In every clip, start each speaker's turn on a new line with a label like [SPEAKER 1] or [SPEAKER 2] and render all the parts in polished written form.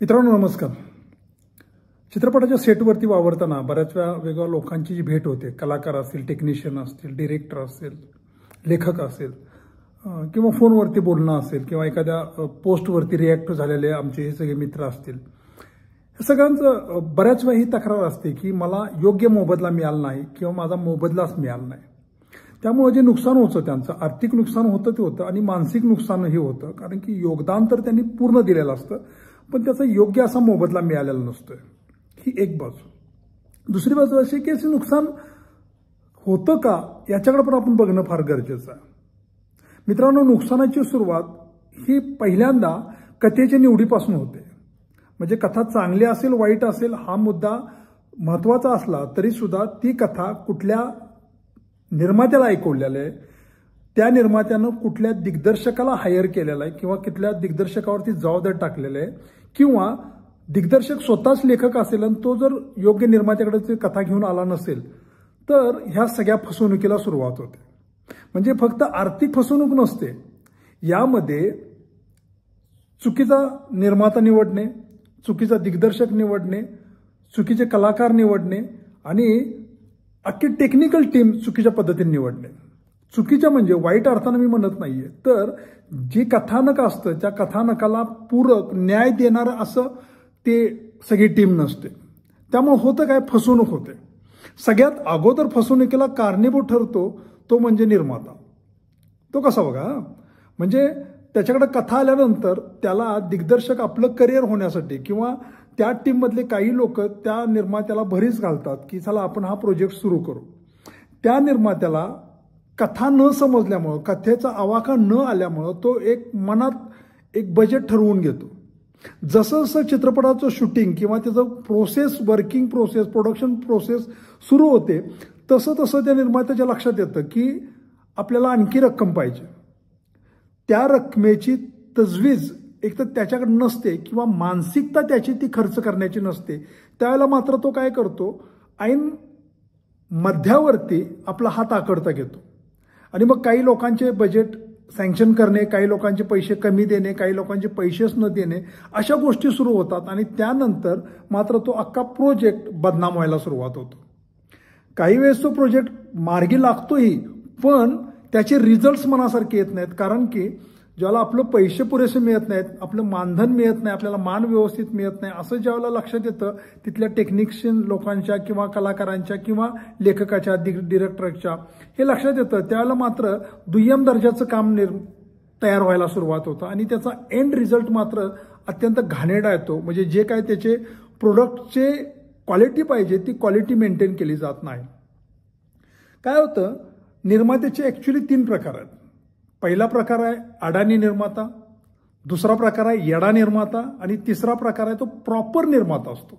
[SPEAKER 1] मित्रांनो नमस्कार. चित्रपटाच्या सेटवरती वावरताना बऱ्याच वेळा वेगवेगळ्या लोकांची जी भेट होते, कलाकार असतील, टेक्निशियन असतील, डिरेक्टर असतील, लेखक असेल किंवा फोनवरती बोलणं असेल किंवा एखाद्या पोस्टवरती रिॲक्ट झालेले आमचे हे सगळे मित्र असतील. हे सगळ्यांचं बऱ्याच वेळा ही तक्रार असते की मला योग्य मोबदला मिळाला नाही किंवा माझा मोबदलाच मिळाला नाही. त्यामुळे जे नुकसान होतं त्यांचं आर्थिक नुकसान होतं ते होतं आणि मानसिक नुकसानही होतं, कारण की योगदान तर त्यांनी पूर्ण दिलेलं असतं पण त्याचा योग्य असा मोबदला मिळालेला नसतोय. ही एक बाजू. दुसरी बाजू अशी की असे नुकसान होतं का याच्याकडे पण आपण बघणं फार गरजेचं आहे. मित्रांनो, नुकसानाची सुरुवात ही पहिल्यांदा कथेच्या निवडीपासून होते. म्हणजे कथा चांगली असेल वाईट असेल हा मुद्दा महत्त्वाचा असला तरी सुद्धा ती कथा कुठल्या निर्मात्याला ऐकवलेलं आहे, त्या निर्मात्यानं कुठल्या दिग्दर्शकाला हायर केलेलं आहे किंवा कुठल्या दिग्दर्शकावरती जबाबदारी टाकलेलं आहे किंवा दिग्दर्शक स्वतःच लेखक असेल आणि तो जर योग्य निर्मात्याकडे कथा घेऊन आला नसेल तर ह्या सगळ्या फसवणुकीला सुरुवात होते. म्हणजे फक्त आर्थिक फसवणूक नसते, यामध्ये चुकीचा निर्माता निवडणे, चुकीचा दिग्दर्शक निवडणे, चुकीचे कलाकार निवडणे आणि अख्खी टेक्निकल टीम चुकीच्या पद्धतीने निवडणे. चुकीच्या म्हणजे वाईट अर्थानं मी म्हणत नाहीये, तर जे कथानक असतं त्या कथानकाला पूरक न्याय देणारं असं ते सगळी टीम नसते. त्यामुळे होतं काय, फसवणूक होते. सगळ्यात अगोदर फसवणुकीला कारणीभूत ठरतो तो म्हणजे निर्माता. तो कसा बघा, म्हणजे त्याच्याकडे कथा आल्यानंतर त्याला दिग्दर्शक आपलं करिअर होण्यासाठी किंवा त्या टीममधले काही लोक त्या निर्मात्याला भरीस घालतात की चला आपण हा प्रोजेक्ट सुरू करू. त्या निर्मात्याला कथा न समजल्यामुळं, कथेचा आवाका न आल्यामुळं तो एक मनात एक बजेट ठरवून घेतो. जसं जसं चित्रपटाचं शूटिंग किंवा त्याचं process, working process, production process सुरू होते तसं तसं त्या निर्मात्याच्या लक्षात येतं की आपल्याला आणखी रक्कम पाहिजे. त्या रकमेची तजवीज एक तर त्याच्याकडे नसते किंवा मानसिकता त्याची ती खर्च करण्याची नसते. त्यावेळेला मात्र तो काय करतो, ऐन मध्यावरती आपला हात आकडता घेतो आणि मग काही लोकांचे बजेट सँक्शन करणे, काही लोकांचे पैसे कमी देणे, काही लोकांचे पैसेच न देणे, अशा गोष्टी सुरू होतात आणि त्यानंतर मात्र तो अख्खा प्रोजेक्ट बदनाम व्हायला सुरुवात होतो. काही वेळेस तो प्रोजेक्ट मार्गी लागतोही पण त्याचे रिझल्ट्स मनासारखे येत नाहीत, कारण की ज्याला आपलं पैसे पुरेसे मिळत नाहीत, आपलं मानधन मिळत नाही, आपल्याला मान व्यवस्थित मिळत नाही, असं ज्यावेळेला लक्षात येतं तिथल्या टेक्निशियन लोकांच्या किंवा कलाकारांच्या किंवा लेखकाच्या, डिरेक्टरच्या हे लक्षात येतं, त्यावेळेला मात्र दुय्यम दर्जाचं काम तयार व्हायला सुरुवात होतं आणि त्याचा एंड रिझल्ट मात्र अत्यंत घाणेरडा येतो. म्हणजे जे काय त्याचे प्रोडक्टचे क्वालिटी पाहिजे ती क्वालिटी मेंटेन केली जात नाही. काय होतं, निर्मात्याचे ॲक्च्युली 3 प्रकार आहेत. पहिला प्रकार आहे अडाणी निर्माता, दुसरा प्रकार आहे येडा निर्माता आणि तिसरा प्रकार आहे तो प्रॉपर निर्माता असतो.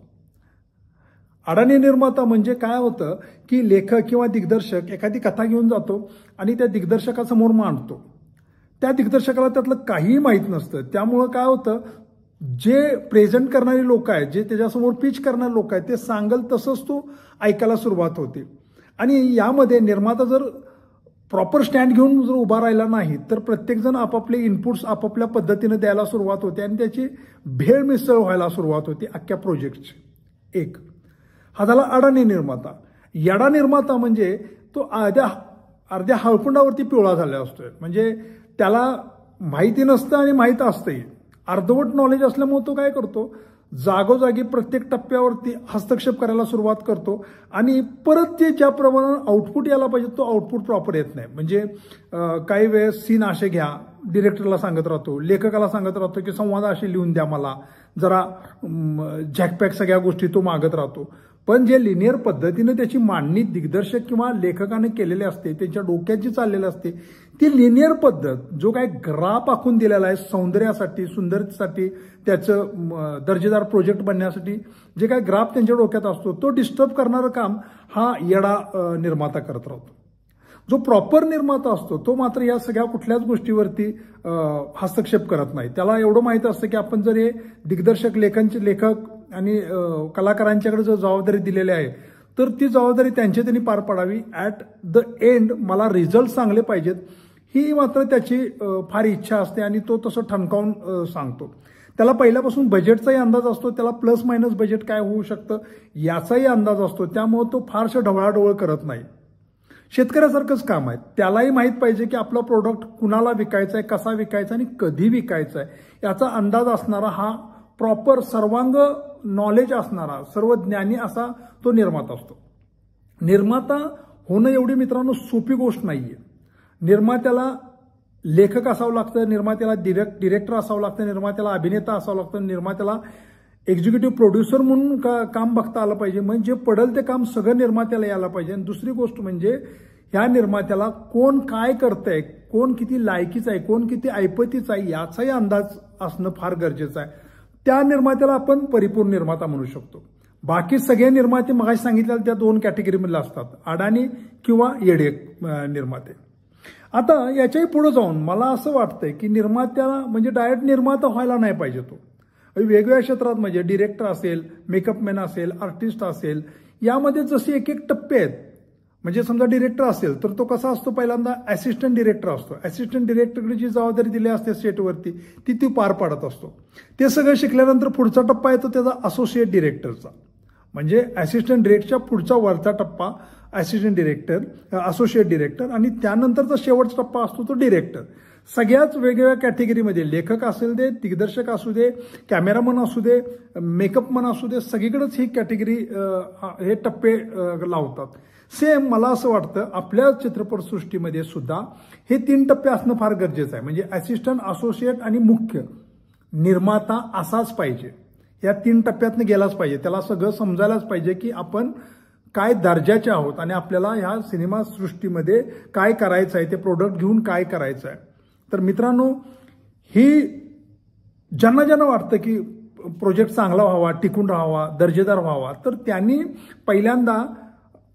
[SPEAKER 1] अडाणी निर्माता म्हणजे काय होतं की लेखक किंवा दिग्दर्शक एखादी कथा घेऊन जातो आणि त्या दिग्दर्शकासमोर मांडतो. त्या दिग्दर्शकाला त्यातलं काहीही माहीत नसतं. त्यामुळं काय होतं, जे प्रेझेंट करणारी लोक आहेत, जे त्याच्यासमोर पिच करणारे लोक आहेत, ते सांगल तसंच तो ऐकायला सुरुवात होते. आणि यामध्ये निर्माता जर प्रॉपर स्टँड घेऊन जर उभा राहिला नाही तर प्रत्येकजण आपापले इनपुट्स आपापल्या पद्धतीने द्यायला सुरुवात होते आणि त्याची भेळ मिसळ व्हायला सुरुवात होती अख्ख्या प्रोजेक्टची. एक हा झाला अडाणी निर्माता. येडा निर्माता म्हणजे तो अर्ध्या हळकुंडावरती पिवळा झाला असतोय. म्हणजे त्याला माहिती नसतं आणि माहीत असतंही. अर्धवट नॉलेज असल्यामुळे तो काय करतो, जागोजागी प्रत्येक टप्प्यावरती हस्तक्षेप करायला सुरुवात करतो आणि परत ते ज्या प्रमाणात आउटपुट यायला पाहिजे तो आउटपुट प्रॉपर येत नाही. म्हणजे काही वेळेस सीन असे घ्या, डिरेक्टरला सांगत राहतो, लेखकाला सांगत राहतो की संवाद असे लिहून द्या मला, जरा झॅकपॅक सगळ्या गोष्टी तो मागत राहतो. पण जे लिनियर पद्धतीने त्याची मांडणी दिग्दर्शक किंवा लेखकाने केलेली असते, त्यांच्या डोक्यात जी चाललेली असते ती लिनियर पद्धत, जो काय ग्राफ आखून दिलेला आहे सौंदर्यासाठी, सुंदरतेसाठी, त्याचं दर्जेदार प्रोजेक्ट बनण्यासाठी जे काय ग्राफ त्यांच्या डोक्यात असतो तो डिस्टर्ब करणारं काम हा येडा निर्माता करत राहतो. जो प्रॉपर निर्माता असतो तो मात्र या सगळ्या कुठल्याच गोष्टीवरती हस्तक्षेप करत नाही. त्याला एवढं माहीत असतं की आपण जर हे दिग्दर्शक, लेखक आणि कलाकारांच्याकडे जर जबाबदारी दिलेली आहे तर ती जबाबदारी त्यांनी पार पाडावी. ॲट द एंड मला रिझल्ट चांगले पाहिजेत ही मात्र त्याची फार इच्छा असते आणि तो तसं ठणकावून सांगतो. त्याला पहिल्यापासून बजेटचाही अंदाज असतो, त्याला प्लस मायनस बजेट काय होऊ शकतं याचाही अंदाज असतो. त्यामुळे तो फारसं ढवळाढवळ करत नाही. शेतकऱ्यासारखंच काम आहे. त्यालाही माहीत पाहिजे की आपला प्रोडक्ट कुणाला विकायचा आहे, कसा विकायचा आणि कधी विकायचा आहे याचा अंदाज असणारा, हा प्रॉपर सर्वांग नॉलेज असणारा, सर्व ज्ञानी असा तो निर्माता असतो. निर्माता होणं एवढी मित्रांनो सोपी गोष्ट नाहीये. निर्मात्याला लेखक असावं लागतं, निर्मात्याला डिरेक्टर असावं लागतं, निर्मात्याला अभिनेता असावं लागतं, निर्मात्याला एक्झिक्युटिव्ह प्रोड्युसर म्हणून काम बघता आलं पाहिजे. म्हणजे पडल ते काम सगळं निर्मात्याला यायला पाहिजे. आणि दुसरी गोष्ट म्हणजे ह्या निर्मात्याला कोण काय करतंय, कोण किती लायकीचं आहे, कोण किती ऐपतीचं आहे याचाही अंदाज असणं फार गरजेचं आहे. त्या निर्मात्याला आपण परिपूर्ण निर्माता म्हणू शकतो. बाकी सगळे निर्माते मगाशी सांगितलेल्या त्या 2 कॅटेगरीमधले असतात, अडाणी किंवा येडे निर्माते. आता याच्याही पुढे जाऊन मला असं वाटतंय की निर्मात्याला म्हणजे डायरेक्ट निर्माता व्हायला नाही पाहिजे. तो वेगवेगळ्या क्षेत्रात म्हणजे डिरेक्टर असेल, मेकअपमॅन असेल, आर्टिस्ट असेल, यामध्ये जसे एक एक टप्पे आहेत. म्हणजे समजा डिरेक्टर असेल तर तो कसा असतो, पहिल्यांदा असिस्टंट डिरेक्टर असतो. असिस्टंट डिरेक्टरकडे जी जबाबदारी दिली असते सेटवरती ती पार पाडत असतो. ते सगळं शिकल्यानंतर पुढचा टप्पा येतो त्याचा असोसिएट डिरेक्टरचा. म्हणजे असिस्टंट डिरेक्टरच्या पुढचा वरचा टप्पा असिस्टंट डिरेक्टर, असोसिएट डिरेक्टर, आणि त्यानंतरचा शेवटचा टप्पा असतो तो डिरेक्टर. सगळ्याच वेगवेगळ्या कॅटेगरीमध्ये लेखक असेल दे, दिग्दर्शक असू दे, कॅमेरामन असू दे, मेकअपमन असू दे, सगळीकडेच ही कॅटेगरी हे टप्पे लावतात. सेम मला असं वाटतं आपल्या चित्रपटसृष्टीमध्ये सुद्धा हे 3 टप्पे असणं फार गरजेचं आहे. म्हणजे असिस्टंट, असोसिएट आणि मुख्य निर्माता असाच पाहिजे. या 3 टप्प्यातनं गेलाच पाहिजे. त्याला सगळं समजायलाच पाहिजे की आपण काय दर्जाचे आहोत आणि आपल्याला ह्या सिनेमा सृष्टीमध्ये काय करायचं आहे, ते प्रोडक्ट घेऊन काय करायचं आहे. तर मित्रांनो, ही ज्यांना ज्यांना वाटतं की प्रोजेक्ट चांगला व्हावा, टिकून राहावा, दर्जेदार व्हावा, तर त्यांनी पहिल्यांदा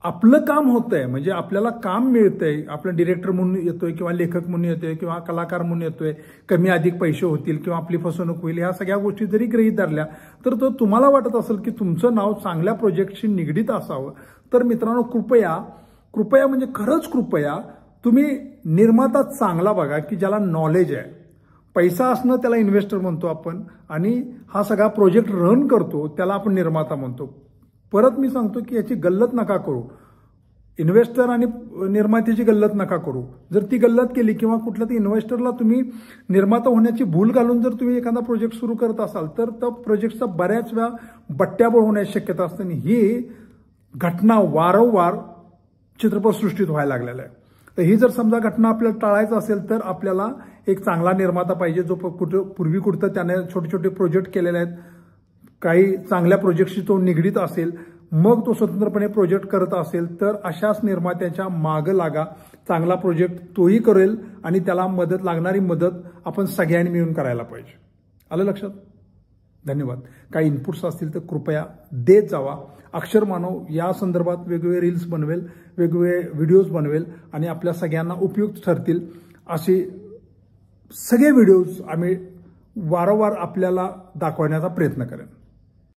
[SPEAKER 1] आपलं काम होतंय, म्हणजे आपल्याला काम मिळतंय, आपलं डिरेक्टर म्हणून येतोय किंवा लेखक म्हणून येतोय किंवा कलाकार म्हणून येतोय, कमी अधिक पैसे होतील किंवा आपली फसवणूक होईल, ह्या सगळ्या गोष्टी जरी गृहीत धरल्या तर तो तुम्हाला वाटत असेल की तुमचं नाव चांगल्या प्रोजेक्टशी निगडीत असावं, तर मित्रांनो कृपया म्हणजे खरंच कृपया तुम्ही निर्माता चांगला बघा की ज्याला नॉलेज आहे. पैसा असणं त्याला इन्व्हेस्टर म्हणतो आपण, आणि हा सगळा प्रोजेक्ट रन करतो त्याला आपण निर्माता म्हणतो. परत मी सांगतो की याची गल्लत नका करू. इन्व्हेस्टर आणि निर्मात्याची गल्लत नका करू. जर ती गल्लत केली किंवा कुठल्या तरी इन्व्हेस्टरला तुम्ही निर्माता होण्याची भूल घालून जर तुम्ही एखादा प्रोजेक्ट सुरू करत असाल तर त्या प्रोजेक्टचा बऱ्याच वेळा बट्ट्याबोळ होण्याची शक्यता असते. आणि ही घटना वारंवार चित्रपटसृष्टीत व्हायला लागलेल्या आहे. तर ही जर समजा घटना आपल्याला टाळायचं असेल तर आपल्याला एक चांगला निर्माता पाहिजे, जो पूर्वी कुठं त्याने छोटे छोटे प्रोजेक्ट केलेले आहेत, काही चांगल्या प्रोजेक्टशी तो निगडीत असेल, मग तो स्वतंत्रपणे प्रोजेक्ट करत असेल तर अशाच निर्मात्याच्या मागं लागा. चांगला प्रोजेक्ट तोही करेल आणि त्याला लागणारी मदत आपण सगळ्यांनी मिळून करायला पाहिजे. आलं लक्षात? धन्यवाद. काही इनपुट्स असतील तर कृपया देत जावा. अक्षर मानव या संदर्भात वेगवेगळे रील्स बनवेल, वेगवेगळे व्हिडिओज बनवेल आणि आपल्या सगळ्यांना उपयुक्त ठरतील असे सगळे व्हिडिओज आम्ही वारंवार आपल्याला दाखवण्याचा प्रयत्न करेन.